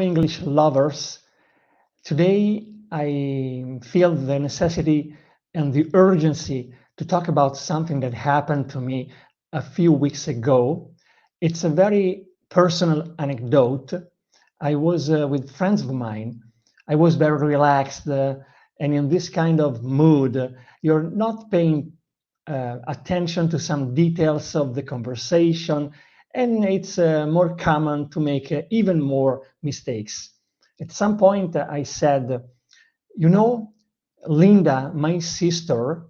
English lovers. Today I feel the necessity and the urgency to talk about something that happened to me a few weeks ago. It's a very personal anecdote. I was with friends of mine. I was very relaxed, and in this kind of mood, you're not paying attention to some details of the conversation, and it's more common to make even more mistakes. At some point, I said, you know, Linda, my sister,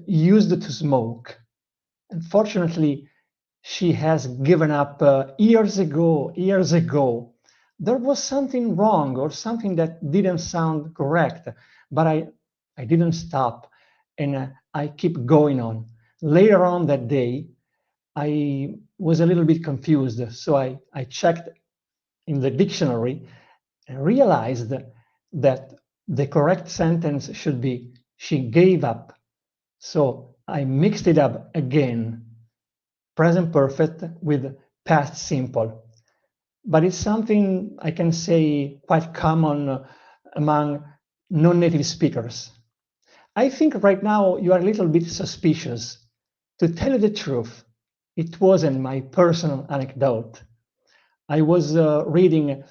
used to smoke. Unfortunately, she has given up years ago, years ago. There was something wrong or something that didn't sound correct, but I didn't stop and I keep going on. Later on that day, I was a little bit confused, so I checked in the dictionary and realized that the correct sentence should be, she gave up. So I mixed it up again, present perfect with past simple. But it's something I can say quite common among non-native speakers. I think right now you are a little bit suspicious. To tell you the truth, it wasn't my personal anecdote. I was reading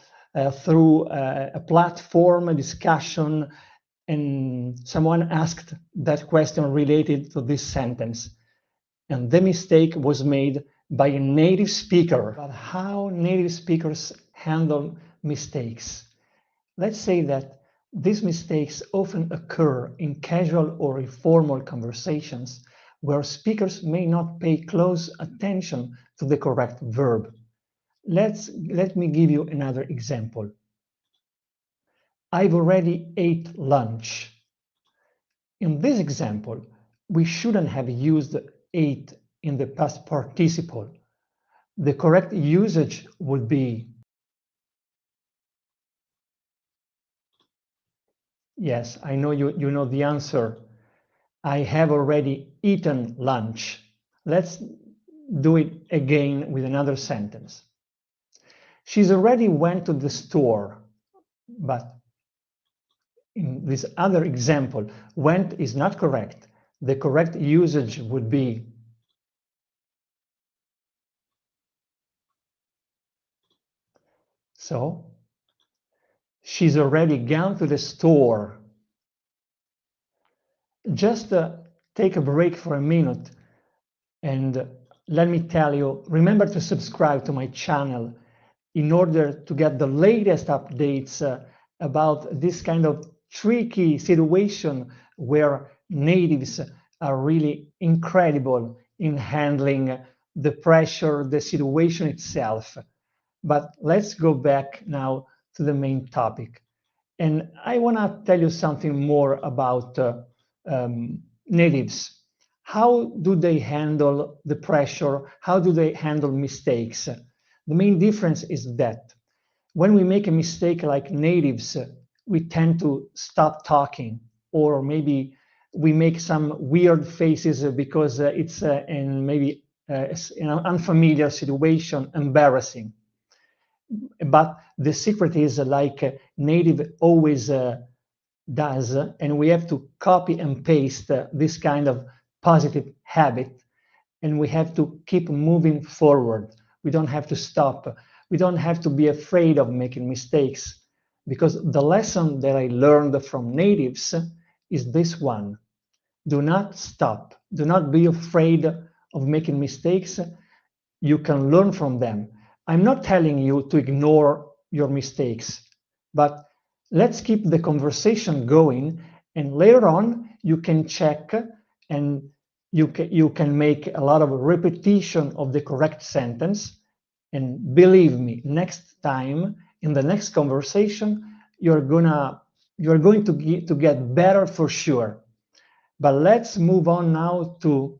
through a platform, a discussion, and someone asked that question related to this sentence. And the mistake was made by a native speaker. But how native speakers handle mistakes? Let's say that these mistakes often occur in casual or informal conversations where speakers may not pay close attention to the correct verb. Let me give you another example. I've already ate lunch. In this example, we shouldn't have used ate in the past participle. The correct usage would be, yes, I know you know the answer. I have already eaten lunch. Let's do it again with another sentence. She's already went to the store, but in this other example, went is not correct. The correct usage would be, so she's already gone to the store. Just take a break for a minute and let me tell you, remember to subscribe to my channel in order to get the latest updates about this kind of tricky situation where natives are really incredible in handling the pressure, the situation itself. But let's go back now to the main topic. And I want to tell you something more about natives. How do they handle the pressure? How do they handle mistakes? The main difference is that when we make a mistake like natives, we tend to stop talking, or maybe we make some weird faces because it's in maybe in an unfamiliar situation, embarrassing. But the secret is like native always does, and we have to copy and paste this kind of positive habit, and we have to keep moving forward. We don't have to stop. We don't have to be afraid of making mistakes, because the lesson that I learned from natives is this one. Do not stop. Do not be afraid of making mistakes. You can learn from them. I'm not telling you to ignore your mistakes, but let's keep the conversation going, and later on you can check and you can make a lot of repetition of the correct sentence. And believe me, next time in the next conversation, you're going to get better for sure. But let's move on now to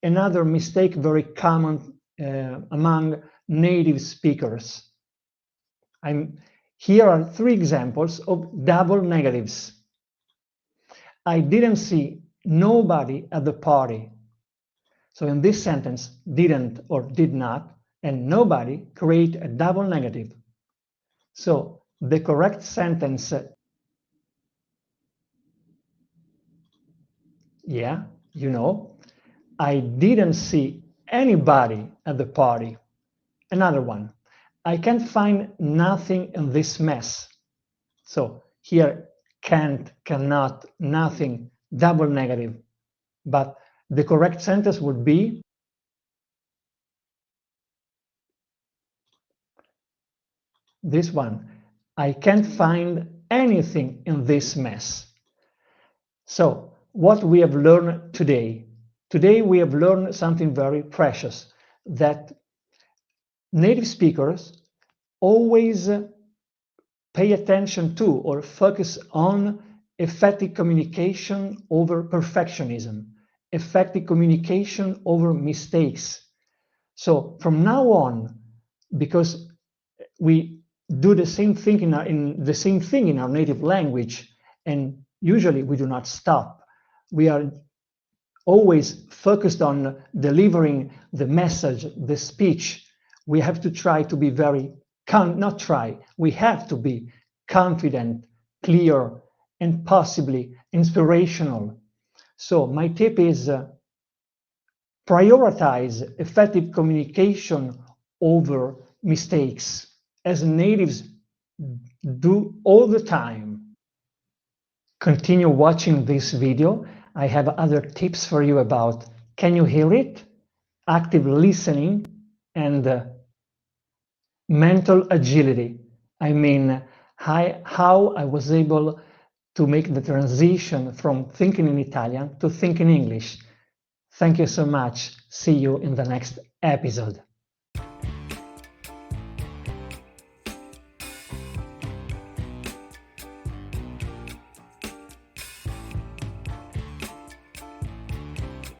another mistake very common among native speakers. Here are 3 examples of double negatives. I didn't see nobody at the party. So in this sentence, didn't or did not, and nobody create a double negative. So the correct sentence, yeah, you know, I didn't see anybody at the party. Another one, I can't find nothing in this mess. So here, can't, cannot, nothing, double negative. But the correct sentence would be, this one, I can't find anything in this mess. So what we have learned today? Today we have learned something very precious, that native speakers always pay attention to or focus on effective communication over perfectionism, effective communication over mistakes. So from now on, because we do the same thing in our native language, and usually we do not stop. We are always focused on delivering the message, the speech. We have to try to be we have to be confident, clear, and possibly inspirational. So my tip is prioritize effective communication over mistakes, as natives do all the time. Continue watching this video. I have other tips for you about can you hear it, active listening, and mental agility. I mean, how I was able to make the transition from thinking in Italian to thinking English. Thank you so much. See you in the next episode.